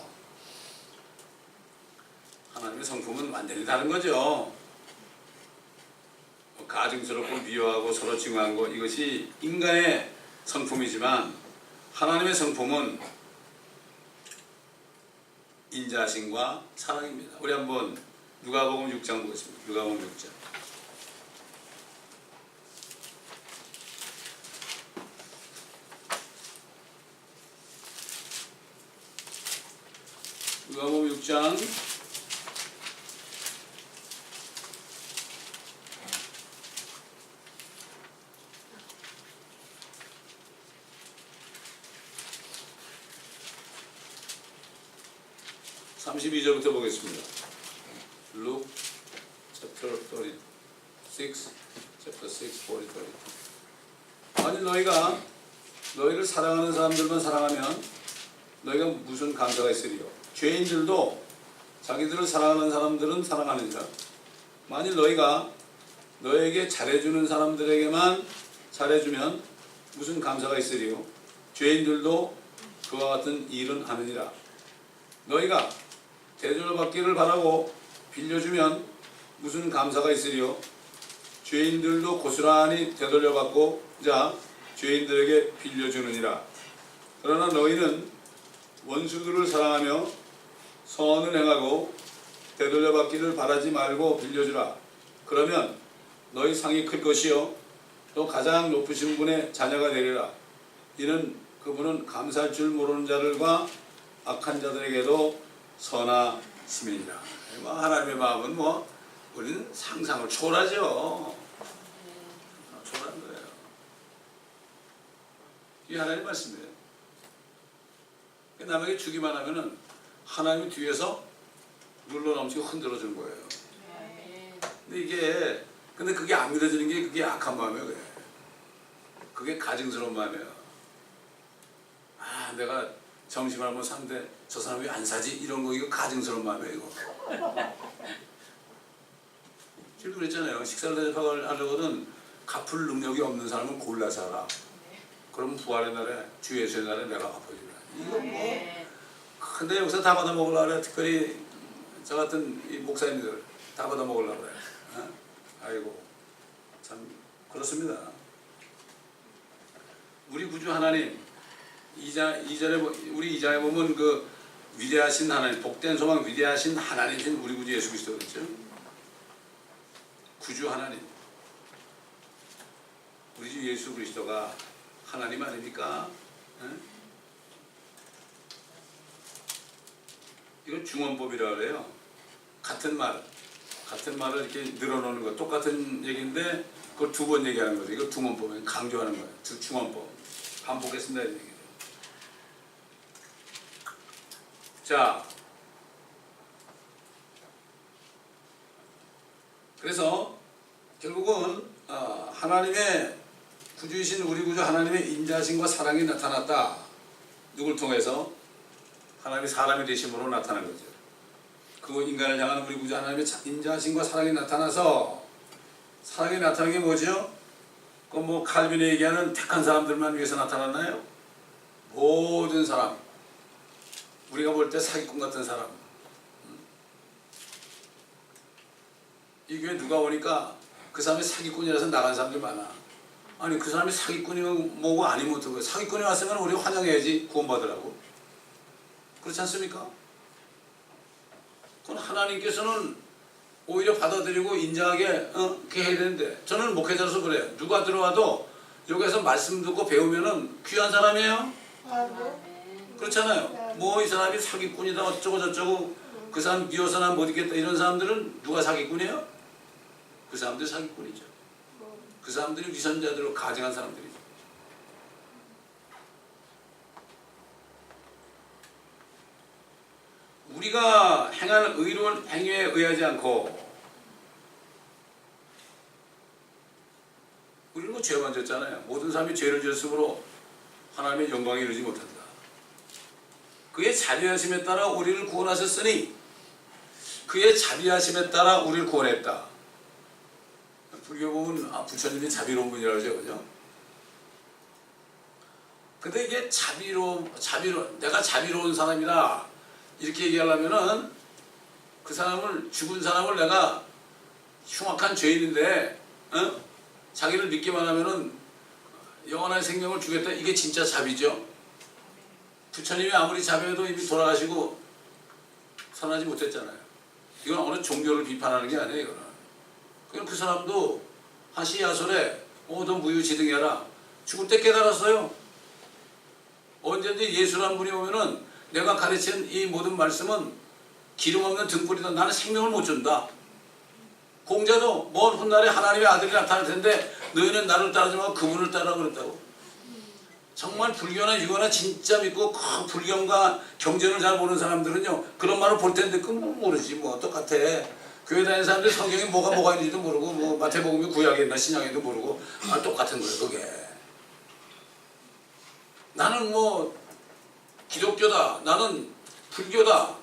하나님의 성품은 완전히 다른 거죠. 가증스럽고 미워하고 서로 증오하는 것, 이것이 인간의 성품이지만 하나님의 성품은 인자심과 사랑입니다. 우리 한번 누가복음 6장 보겠습니다. 누가복음 6장. 누가복음 6장 32절부터 보겠습니다. Luke chapter 36, chapter 6, 42. 아니 너희를 사랑하는 사람들만 사랑하면 너희가 무슨 감사가 있으리요? 죄인들도 자기들을 사랑하는 사람들은 사랑하느니라. 만일 너희가 너에게 잘해주는 사람들에게만 잘해주면 무슨 감사가 있으리요? 죄인들도 그와 같은 일은 하느니라. 너희가 대접받기를 바라고 빌려주면 무슨 감사가 있으리요? 죄인들도 고스란히 되돌려받고 자 죄인들에게 빌려주느니라. 그러나 너희는 원수들을 사랑하며 선을 행하고 되돌려받기를 바라지 말고 빌려주라. 그러면 너희 상이 클 것이요 또 가장 높으신 분의 자녀가 되리라. 이는 그분은 감사할 줄 모르는 자들과 악한 자들에게도 선하심이니라. 하나님의 마음은 우리는 상상을 초월하죠. 초월한 거예요. 이게 하나님 말씀이에요. 남에게 주기만 하면은 하나님이 뒤에서 눌러넘치고 흔들어주는 거예요. 근데 그게 안 믿어지는 게 그게 악한 마음이에요. 그게 가증스러운 마음이에요. 내가 점심을 한번 샀는데 저 사람이 왜 안 사지? 이런 거 이거 가증스러운 마음이에요. 이거. 지금 그랬잖아요. 식사를 대접하려거든 갚을 능력이 없는 사람은 골라서 하라. 그럼 부활의 날에 주 예수의 날에 내가 갚아주라. 이거 근데 여기서 다 받아 먹으려고 그래. 특별히 저 같은 이 목사님들 다 받아 먹으려고 그래. 아이고 참 그렇습니다. 우리 구주 하나님 2절에 우리 2장에 보면 그 위대하신 하나님, 복된 소망 위대하신 하나님이신 우리 구주 예수 그리스도 그렇죠? 구주 하나님, 우리 주 예수 그리스도가 하나님 아닙니까? 이건 중원법이라고 그래요. 같은 말을 이렇게 늘어놓는 거 똑같은 얘기인데 그걸 두 번 얘기하는 거죠. 이거 중원법이에요. 강조하는 거예요. 중원법. 반복했습니다. 이 얘기죠. 자, 그래서 결국은 하나님의 구주이신 우리 구주 하나님의 인자심과 사랑이 나타났다. 누굴 통해서? 하나님이 사람이 되심으로 나타난 거죠. 그 인간을 향한 우리 구주 하나님의 인자심과 사랑이 나타나서 사랑이 나타난 게 뭐죠? 그 칼빈이 얘기하는 택한 사람들만 위해서 나타났나요? 모든 사람. 우리가 볼 때 사기꾼 같은 사람. 이 교회 누가 오니까 그 사람이 사기꾼이라서 나간 사람들이 많아. 아니 그 사람이 사기꾼이면 뭐고 아니면 어떡해. 사기꾼이 왔으면 우리 환영해야지 구원받으라고. 그렇지 않습니까? 그건 하나님께서는 오히려 받아들이고 인자하게 그렇게 해야 되는데 저는 목회자로서 그래요. 누가 들어와도 여기서 말씀 듣고 배우면은 귀한 사람이에요. 그렇잖아요. 이 사람이 사기꾼이다 어쩌고 저쩌고 그 사람 미워서 난 못 있겠다 이런 사람들은 누가 사기꾼이에요? 그 사람들이 사기꾼이죠. 그 사람들이 위선자들로 가증한 사람들이죠. 우리가 행한 의로운 행위에 의하지 않고 우리는 죄만 졌잖아요. 모든 사람이 죄를 지었으므로 하나님의 영광에 이르지 못한다. 그의 자비하심에 따라 우리를 구원하셨으니 그의 자비하심에 따라 우리를 구원했다. 불교 보면 부처님이 자비로운 분이라고 하죠. 그죠? 근데 이게 내가 자비로운 사람이라 이렇게 얘기하려면은 그 사람을 죽은 사람을 내가 흉악한 죄인인데 자기를 믿기만 하면은 영원한 생명을 주겠다. 이게 진짜 자비죠. 부처님이 아무리 자비해도 이미 돌아가시고 살아나지 못했잖아요. 이건 어느 종교를 비판하는 게 아니에요. 이거는. 그럼 그 사람도 하시야설에 모든 무유지등해라. 죽을 때 깨달았어요. 언제든지 예수란 분이 오면은 내가 가르친 이 모든 말씀은 기름 없는 등불이다. 나는 생명을 못 준다. 공자도 먼 훗날에 하나님의 아들이 나타날 텐데 너희는 나를 따르지 말고 그분을 따라 그랬다고. 정말 불교나 유교나 진짜 믿고 그 불경과 경전을 잘 보는 사람들은요 그런 말을 볼 텐데 그건 모르지 뭐 똑같아. 교회 다니는 사람들 성경에 뭐가 있는지도 모르고 뭐 마태복음이 구약에 있나 신약에도 모르고 똑같은 거예요 그게. 나는 뭐 기독교다, 나는 불교다,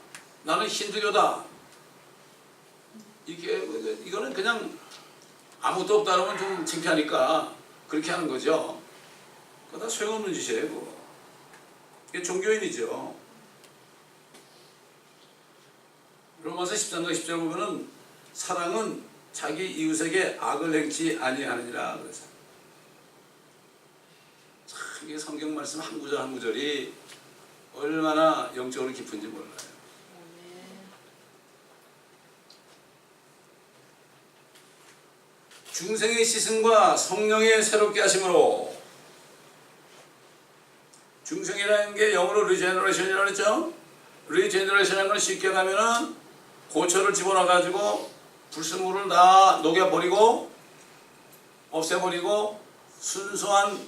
나는 힌두교다. 이거는 그냥 아무것도 없다 그러면 좀 창피하니까 그렇게 하는 거죠. 그거 다 소용없는 짓이에요. 그거. 이게 종교인이죠. 로마서 13장 10절 보면은 사랑은 자기 이웃에게 악을 행치 아니하느니라 그래서 참 이게 성경 말씀 한 구절 한 구절이 얼마나 영적으로 깊은지 몰라요. 중생의 씻음과 성령의 새롭게 하심으로. 중생이라는 게 영어로 리제너레이션이라고 그랬죠. 리제너레이션이라는 걸 쉽게 가면은 고철을 집어넣어 가지고 불순물을 다 녹여버리고 없애버리고 순수한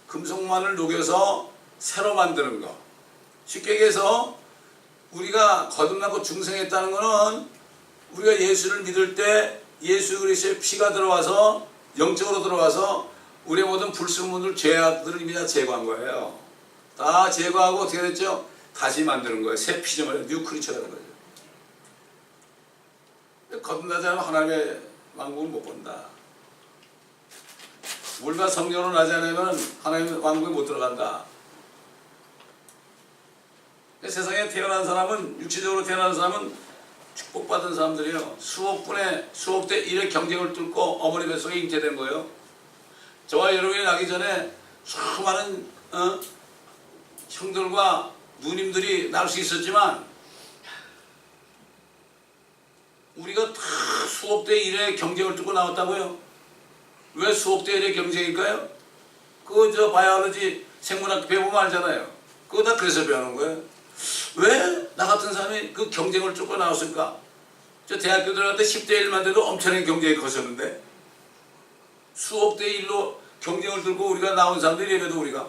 금속만을 녹여서 새로 만드는 거. 쉽게 얘기해서 우리가 거듭나고 중생했다는 것은 우리가 예수를 믿을 때 예수 그리스도의 피가 들어와서 영적으로 들어와서 우리의 모든 불순물들 죄악들을 이미 다 제거한 거예요. 다 제거하고 어떻게 됐죠? 다시 만드는 거예요. 새 피조물, 뉴 크리처가 되는 거죠. 거듭나지 않으면 하나님의 왕국을 못 본다. 물과 성령으로 나지 않으면 하나님의 왕국에 못 들어간다. 세상에 태어난 사람은, 육체적으로 태어난 사람은 축복받은 사람들이요. 수억 대 1의 경쟁을 뚫고 어머니 뱃속에 잉태된 거예요. 저와 여러분이 나기 전에 수많은 형들과 누님들이 날 수 있었지만 우리가 다 수억 대 1의 경쟁을 뚫고 나왔다고요. 왜 수억 대 1의 경쟁일까요? 그거 저 바이올로지 생물학 배우면 알잖아요. 그거 다 그래서 배우는 거예요. 왜 나 같은 사람이 그 경쟁을 뚫고 나왔을까? 저 대학교 들어갈 때 10대 1만 돼도 엄청난 경쟁이 커졌는데 수억 대 1로 경쟁을 들고 우리가 나온 사람들이 이래도 우리가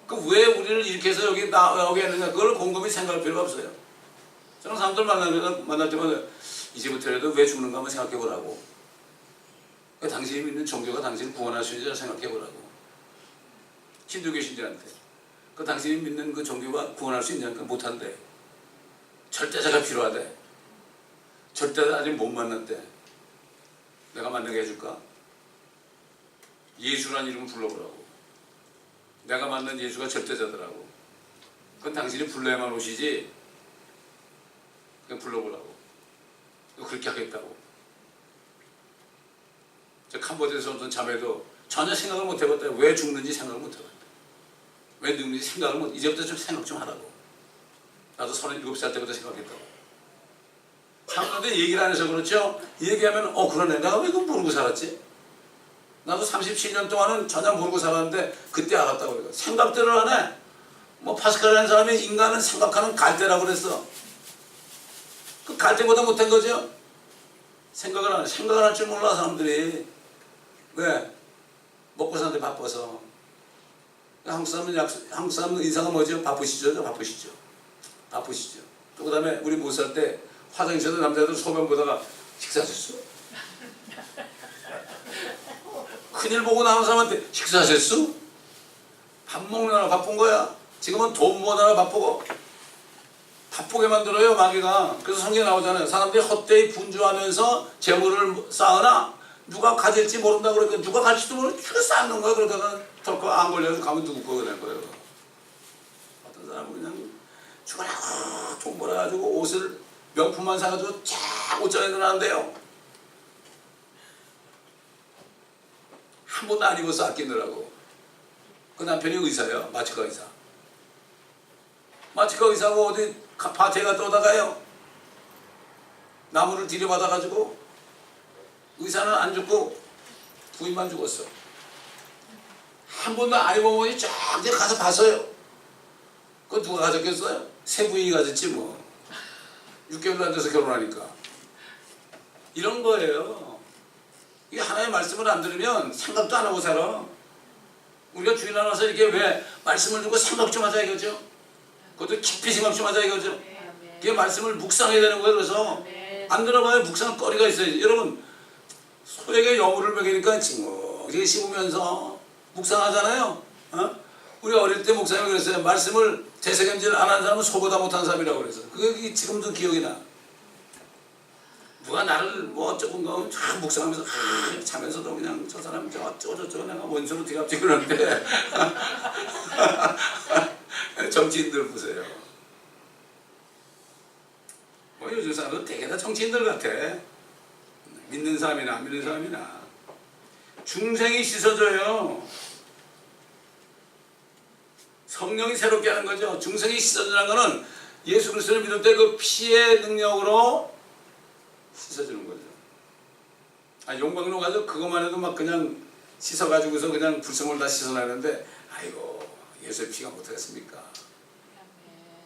그 왜 우리를 이렇게 해서 여기 나오게 했느냐 그걸 곰곰이 생각할 필요가 없어요. 저는 사람들 만날 때마다 이제부터라도 왜 죽는가 한번 생각해 보라고. 당신이 믿는 종교가 당신을 구원할 수 있는지 생각해 보라고. 힌두교 신자한테. 그 당신이 믿는 그 종교가 구원할 수 있냐니까 못한대. 절대자가 필요하대. 절대자 아직 못 만났대. 내가 만나게 해줄까? 예수란 이름을 불러보라고. 내가 만난 예수가 절대자더라고. 그건 당신이 불러야만 오시지. 그냥 불러보라고. 그렇게 하겠다고. 저 캄보디아에서 어떤 자매도 전혀 생각을 못 해봤다. 왜 죽는지 생각을 못 해봤다. 왜 늙는지 생각을 못, 이제부터 좀 생각 좀 하라고. 나도 37살 때부터 생각했다고. 사람들한테 얘기를 안 해서 그렇죠? 얘기하면, 그러네. 내가 왜 그거 모르고 살았지? 나도 37년 동안은 전혀 모르고 살았는데, 그때 알았다고. 생각대로 하네. 뭐, 파스칼이라는 사람이 인간은 생각하는 갈대라고 그랬어. 그 갈대보다 못한 거죠? 생각을 안 해. 생각을 할 줄 몰라, 사람들이. 왜? 먹고 사는데 바빠서. 한국 사람은 인상은 뭐죠? 바쁘시죠? 바쁘시죠. 또 그 다음에 우리 못 살 때 화장실에서 남자들 소변 보다가 식사하셨어? 큰일 보고 나온 사람한테 식사하셨어? 밥 먹느라 바쁜 거야. 지금은 돈 모으느라 바쁘고 바쁘게 만들어요 마귀가. 그래서 성경에 나오잖아요. 사람들이 헛되이 분주하면서 재물을 쌓으나 누가 가질지 모른다고 그러니까 누가 갈지도 모르고 죽어 쌓는 거야. 그러다가 덜컥 안 걸려서 가면 누구 거가 될 거예요. 어떤 사람은 그냥 죽어라고 돈 벌어가지고 옷을 명품만 사가지고 쫙 옷장에 넣어놨는데요. 한 번도 안 입어서 아끼느라고. 그 남편이 의사예요. 마취과 의사. 마취과 의사고 어디 밭에 갔다 오다가요 나무를 들이받아가지고 의사는 안 죽고 부인만 죽었어. 한 번도 안 입어보니 쫙 가서 봤어요. 그거 누가 가졌겠어요? 새 부인이 가졌지 뭐. 6개월도 안 돼서 결혼하니까. 이런 거예요. 이게 하나의 말씀을 안 들으면 생각도 안 하고 살아. 우리가 주일 나와서 이렇게 왜 말씀을 듣고 생각 좀 하자 이거죠. 그것도 깊이 생각 좀 하자 이거죠. 그게 말씀을 묵상해야 되는 거예요. 그래서 안 들어봐야 묵상거리가 있어야지. 여러분 소에게 여물을 먹이니까 징그럽게 씹으면서 묵상하잖아요. 우리 어릴 때 목사님이 그랬어요. 말씀을 되새김질 안 하는 사람은 소보다 못한 사람이라고 그래서 그게 지금도 기억이 나. 누가 나를 뭐 조금 더 묵상하면서 자면서도 그냥 저 사람 저거 내가 원수로 뒤갑질 그러는데 정치인들 보세요. 뭐 요즘 사람도 되게 다 정치인들 같아. 믿는 사람이나 안 믿는 사람이나. 중생이 씻어줘요. 성령이 새롭게 하는 거죠. 중생이 씻어주는 거는 예수 그리스도를 믿을 때 그 피의 능력으로 씻어주는 거죠. 용광로 가서 그것만 해도 막 그냥 씻어가지고서 그냥 불순물 다 씻어내는데 아이고 예수의 피가 못하겠습니까?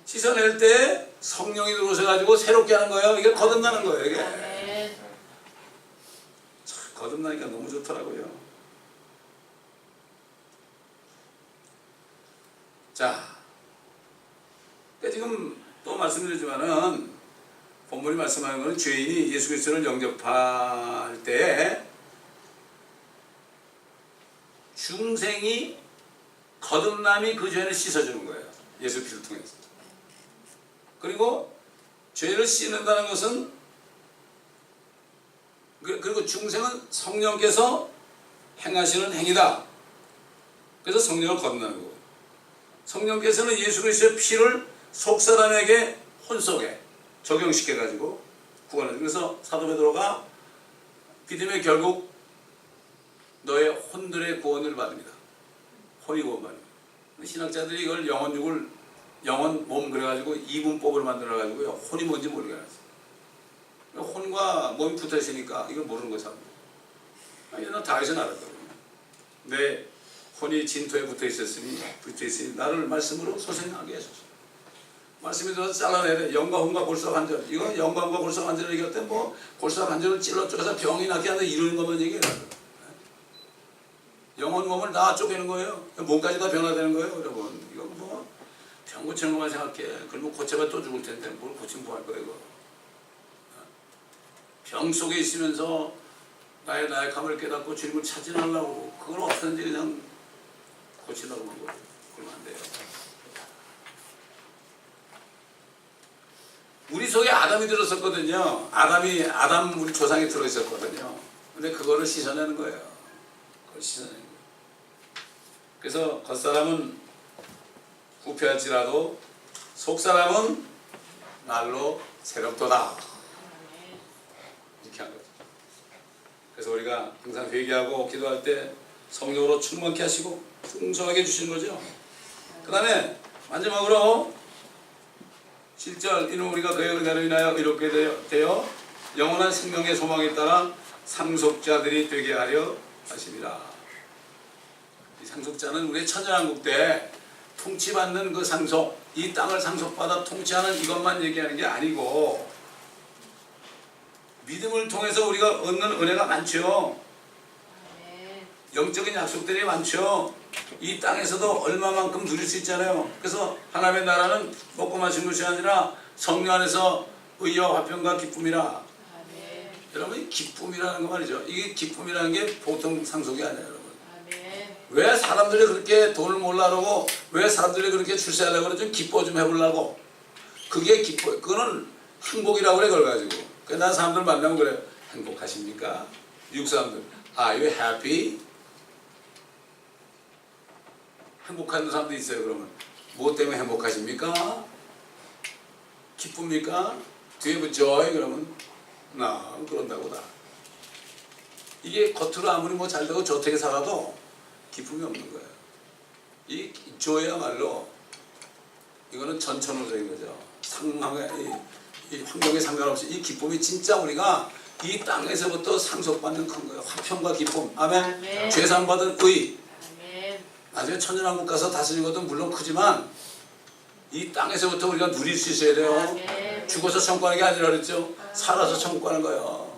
씻어낼 때 성령이 들어오셔가지고 새롭게 하는 거예요. 이게 거듭나는 거예요. 이게 참, 거듭나니까 너무 좋더라고요. 자, 지금 또 말씀드리지만은 본문이 말씀하는 것은 죄인이 예수 그리스도를 영접할 때 중생이 거듭남이 그 죄를 씻어주는 거예요. 예수 피를 통해서. 그리고 죄를 씻는다는 것은 그리고 중생은 성령께서 행하시는 행위다. 그래서 성령을 거듭나는 거고 성령께서는 예수 그리스도의 피를 속사람에게 혼속에 적용시켜가지고 구원을. 그래서 사도 베드로가 믿음에 결국 너의 혼들의 구원을 받습니다. 혼이 구원받습니다. 신학자들이 이걸 영혼육을 영혼 몸 그래가지고 이분법을 만들어가지고요 혼이 뭔지 모르게 해놨어요. 혼과 몸이 붙어 있으니까 이걸 모르는 거죠. 이건 다윗은 알았거든요. 내 혼이 진토에 붙어 있으니 나를 말씀으로 소생하게 해소서. 말씀이 들어서 잘라내야 돼. 영과 혼과 골수와 관절. 이거 영과 혼과 골수와 관절을 얘기할 때 뭐 골수와 관절을 찔러 쪼개서 병이 낫게 하는데 이러는 것만 얘기해요. 영혼 몸을 다 쪼개는 거예요. 몸까지 다 변화되는 거예요. 여러분 이거 뭐 병 고치는 것만 생각해. 그러면 고쳐봐 또 죽을 텐데 뭘 고치면 뭐 할 거예요 이거. 병 속에 있으면서 나의 나약함을 깨닫고 주님을 찾으려고 그걸 어떻게든지 그냥 고치려고 하는 거예요. 그러면 안 돼요. 우리 속에 아담이 들었었거든요. 아담 우리 조상이 들어있었거든요. 근데 그거를 씻어내는 거예요. 그걸 씻어내는 거예요. 그래서 겉사람은 부패할지라도 속사람은 날로 새롭도다. 이렇게 한 거죠. 그래서 우리가 항상 회개하고 기도할 때 성령으로 충만케 하시고 풍성하게 주시는 거죠. 그 다음에 마지막으로 7절 이는 우리가 그의 은혜로 인하여 이롭게 되어 영원한 생명의 소망에 따라 상속자들이 되게 하려 하십니다. 이 상속자는 우리의 천연한국 때 통치받는 그 상속, 이 땅을 상속받아 통치하는 이것만 얘기하는 게 아니고 믿음을 통해서 우리가 얻는 은혜가 많죠. 영적인 약속들이 많죠. 이 땅에서도 얼마만큼 누릴 수 있잖아요. 그래서 하나님의 나라는 먹고 마신 것이 아니라 성령 안에서 의와 화평과 기쁨이라. 여러분 기쁨이라는 거 말이죠. 이게 기쁨이라는 게 보통 상속이 아니에요. 여러분. 왜 사람들이 그렇게 돈을 몰라하고 왜 사람들이 그렇게 출세하려고 그래? 좀 기뻐 좀 해보려고. 그게 기뻐. 그거는 행복이라고 그래 그걸 가지고. 그래서 난 사람들 만나면 그래. 행복하십니까? 미국 사람들. Are you happy? 행복한 사람도 있어요. 그러면 뭐 때문에 행복하십니까? 기쁩니까? Do you have joy? 그러면 나 그런다고 다. 이게 겉으로 아무리 뭐 잘되고 저택에 살아도 기쁨이 없는 거예요. 이 joy야말로 이거는 전천후적인 거죠. 이 환경에 상관없이 이 기쁨이 진짜 우리가 이 땅에서부터 상속받는 큰 거예요. 화평과 기쁨. 아멘. 아멘. 죄산받은 의. 아멘. 나중에 천년왕국 가서 다스리는 것도 물론 크지만 이 땅에서부터 우리가 누릴 수 있어야 돼요. 아멘. 죽어서 천국 가는 게 아니라 그랬죠. 살아서 천국 가는 거예요.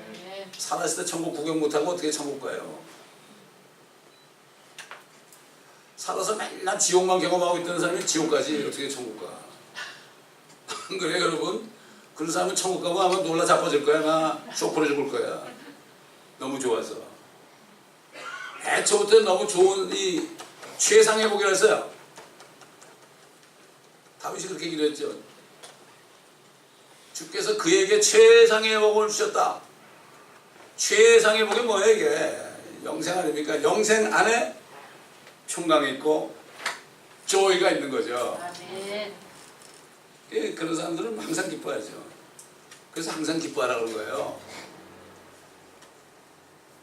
아멘. 살았을 때 천국 구경 못하고 어떻게 천국 가요? 살아서 맨날 지옥만 경험하고 있던 사람이 지옥까지 어떻게 천국 가? 안 그래요, 여러분? 그런 사람은 천국 가면 아마 놀라 자빠질 거야. 나 쇼크로 죽을 거야. 너무 좋아서. 애초부터 너무 좋은 이 최상의 복이라 했어요. 다윗이 그렇게 기도했죠. 주께서 그에게 최상의 복을 주셨다. 최상의 복이 뭐예요, 이게? 영생 아닙니까? 영생 안에 평강이 있고 조이가 있는 거죠. 아멘. 그런 사람들은 항상 기뻐하죠. 그래서 항상 기뻐하라고 그런 거예요.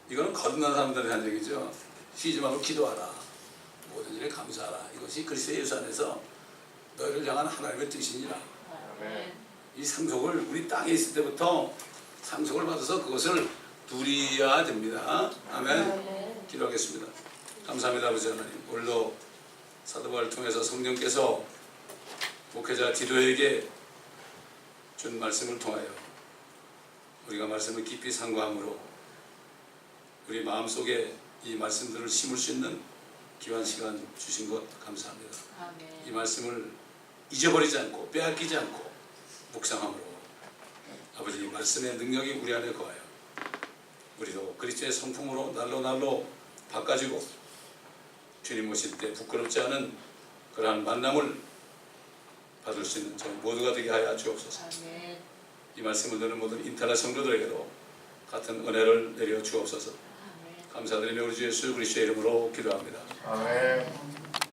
이거는 거듭난 사람들한테 한 얘기죠. 쉬지 말고 기도하라. 모든 일에 감사하라. 이것이 그리스도 예수 안에서 너희를 향한 하나님의 뜻이니라. 아멘. 이 상속을 우리 땅에 있을 때부터 상속을 받아서 그것을 누려야 됩니다. 아멘. 아멘. 기도하겠습니다. 감사합니다, 아버지 하나님. 오늘도 사도바울을 통해서 성령께서 목회자 디도에게 준 말씀을 통하여 우리가 말씀을 깊이 상고함으로 우리 마음속에 이 말씀들을 심을 수 있는 귀한 시간 주신 것 감사합니다. 아멘. 이 말씀을 잊어버리지 않고 빼앗기지 않고 묵상함으로 아버지 말씀의 능력이 우리 안에 거하여 우리도 그리스도의 성품으로 날로 바꿔지고 주님 오실 때 부끄럽지 않은 그러한 만남을 받을 수 있는 저희 모두가 되게 하여 주옵소서. 아멘. 이 말씀을 듣는 모든 인터넷 성도들에게도 같은 은혜를 내려 주옵소서. 아멘. 감사드리며 우리 주 예수 그리스도의 이름으로 기도합니다. 아멘.